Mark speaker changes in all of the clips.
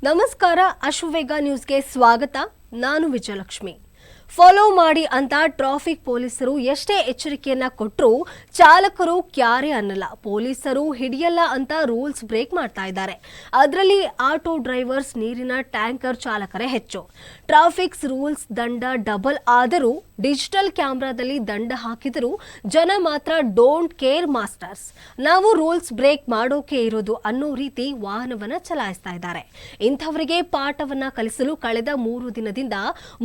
Speaker 1: ನಮಸ್ಕಾರ, ಅಶ್ವವೇಗ ನ್ಯೂಸ್ಗೆ ಸ್ವಾಗತ. ನಾನು ವಿಜಯಲಕ್ಷ್ಮಿ. ಫಾಲೋ ಮಾಡಿ ಅಂತ ಟ್ರಾಫಿಕ್ ಪೊಲೀಸರು ಎಷ್ಟೇ ಎಚ್ಚರಿಕೆಯನ್ನ ಕೊಟ್ಟರೂ ಚಾಲಕರು ಕ್ಯಾರೆ ಅನ್ನಲ್ಲ. ಪೊಲೀಸರು ಹಿಡಿಯಲ್ಲ ಅಂತ ರೂಲ್ಸ್ ಬ್ರೇಕ್ ಮಾಡ್ತಾ ಇದ್ದಾರೆ. ಅದರಲ್ಲಿ ಆಟೋ ಡ್ರೈವರ್ಸ್, ನೀರಿನ ಟ್ಯಾಂಕರ್ ಚಾಲಕರೇ ಹೆಚ್ಚು. ಟ್ರಾಫಿಕ್ ರೂಲ್ಸ್ ದಂಡ ಡಬಲ್ ಆದರೂ ಡಿಜಿಟಲ್ ಕ್ಯಾಮೆರಾದಲ್ಲಿ ದಂಡ ಹಾಕಿದರೂ ಜನ ಮಾತ್ರ ಡೋಂಟ್ ಕೇರ್ ಮಾಸ್ಟರ್ಸ್. ನಾವು ರೂಲ್ಸ್ ಬ್ರೇಕ್ ಮಾಡೋಕೆ ಇರೋದು ಅನ್ನೋ ರೀತಿ ವಾಹನವನ್ನ ಚಲಾಯಿಸ್ತಾ ಇದ್ದಾರೆ. ಇಂಥವರಿಗೆ ಪಾಠವನ್ನ ಕಲಿಸಲು ಕಳೆದ 3 ದಿನದಿಂದ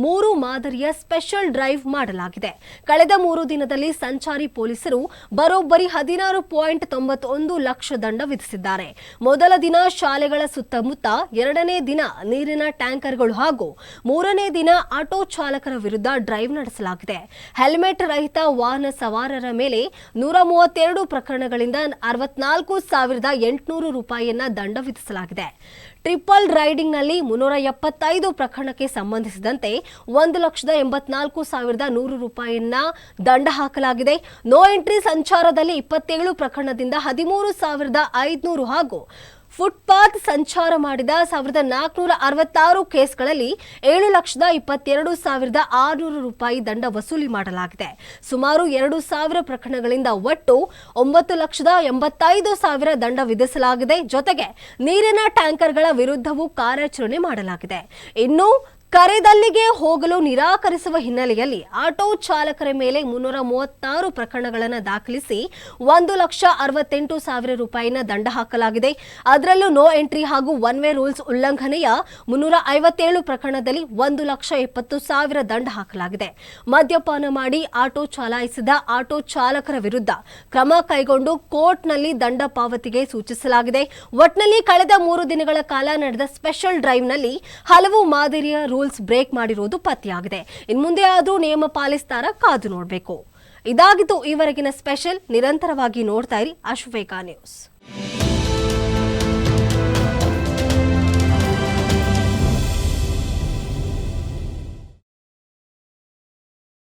Speaker 1: 3 ಮಾದರಿಯ ಸ್ಪೆಷಲ್ ಡ್ರೈವ್ ಮಾಡಲಾಗಿದೆ. ಕಳೆದ 3 ದಿನದಲ್ಲಿ ಸಂಚಾರಿ ಪೊಲೀಸರು ಬರೋಬ್ಬರಿ 16.91 ಲಕ್ಷ ದಂಡ ವಿಧಿಸಿದ್ದಾರೆ. ಮೊದಲ ದಿನ ಶಾಲೆಗಳ ಸುತ್ತಮುತ್ತ, 2ನೇ ದಿನ ನೀರಿನ ಟ್ಯಾಂಕರ್ಗಳು ಹಾಗೂ 3ನೇ ದಿನ ಆಟೋ ಚಾಲಕರ ವಿರುದ್ಧ ಡ್ರೈವ್ ನಡೆಸಲಾಗಿದೆ. ಹೆಲ್ಮೆಟ್ ರಹಿತ ವಾಹನ ಸವಾರರ ಮೇಲೆ 132 ಪ್ರಕರಣಗಳಿಂದ 64,800 ರೂಪಾಯಿಯನ್ನ ದಂಡ ವಿಧಿಸಲಾಗಿದೆ. ಟ್ರಿಪಲ್ ರೈಡಿಂಗ್ನಲ್ಲಿ 375 ಪ್ರಕರಣಕ್ಕೆ ಸಂಬಂಧಿಸಿದಂತೆ 1,84,100 ರೂಪಾಯಿಯನ್ನ ದಂಡ ಹಾಕಲಾಗಿದೆ. ನೋ ಎಂಟ್ರಿ ಸಂಚಾರದಲ್ಲಿ 27 ಪ್ರಕರಣದಿಂದ 13,500 ಹಾಗೂ ಫುಟ್ಪಾತ್ ಸಂಚಾರ ಮಾಡಿದ 1,466 ಕೇಸ್ಗಳಲ್ಲಿ 7,22,600 ರೂಪಾಯಿ ದಂಡ ವಸೂಲಿ ಮಾಡಲಾಗಿದೆ. ಸುಮಾರು 2,000 ಪ್ರಕರಣಗಳಿಂದ ಒಟ್ಟು 9,85,000 ದಂಡ ವಿಧಿಸಲಾಗಿದೆ. ಜೊತೆಗೆ ನೀರಿನ ಟ್ಯಾಂಕರ್ಗಳ ವಿರುದ್ಧವೂ ಕಾರ್ಯಾಚರಣೆ ಮಾಡಲಾಗಿದೆ. ಇನ್ನು ಕರೆದಲ್ಲಿಗೆ ಹೋಗಲು ನಿರಾಕರಿಸುವ ಹಿನ್ನೆಲೆಯಲ್ಲಿ ಆಟೋ ಚಾಲಕರ ಮೇಲೆ 336 ಪ್ರಕರಣಗಳನ್ನು ದಾಖಲಿಸಿ 1,68,000 ರೂಪಾಯಿನ ದಂಡ ಹಾಕಲಾಗಿದೆ. ಅದರಲ್ಲೂ ನೋ ಎಂಟ್ರಿ ಹಾಗೂ ಒನ್ ವೇ ರೂಲ್ಸ್ ಉಲ್ಲಂಘನೆಯ 357 ಪ್ರಕರಣದಲ್ಲಿ 1,20,000 ದಂಡ ಹಾಕಲಾಗಿದೆ. ಮದ್ಯಪಾನ ಮಾಡಿ ಆಟೋ ಚಲಾಯಿಸಿದ ಆಟೋ ಚಾಲಕರ ವಿರುದ್ಧ ಕ್ರಮ ಕೈಗೊಂಡು ಕೋರ್ಟ್ನಲ್ಲಿ ದಂಡ ಪಾವತಿಗೆ ಸೂಚಿಸಲಾಗಿದೆ. ಒಟ್ನಲ್ಲಿ ಕಳೆದ 3 ದಿನಗಳ ಕಾಲ ನಡೆದ ಸ್ಪೆಷಲ್ ಡ್ರೈವ್ನಲ್ಲಿ ಹಲವು ಮಾದರಿಯ ರೂಲ್ಸ್ ಬ್ರೇಕ್ ಮಾಡಿರುವುದು ಪತ್ತೆಯಾಗಿದೆ. ಇನ್ಮುಂದೆ ಆದರೂ ನಿಯಮ ಪಾಲಿಸ್ತಾರ, ಕಾದು ನೋಡಬೇಕು. ಇದಾಗಿತ್ತು ಈವರೆಗಿನ ಸ್ಪೆಷಲ್. ನಿರಂತರವಾಗಿ ನೋಡ್ತಾ ಇರಿ ಅಶ್ವವೇಗ ನ್ಯೂಸ್.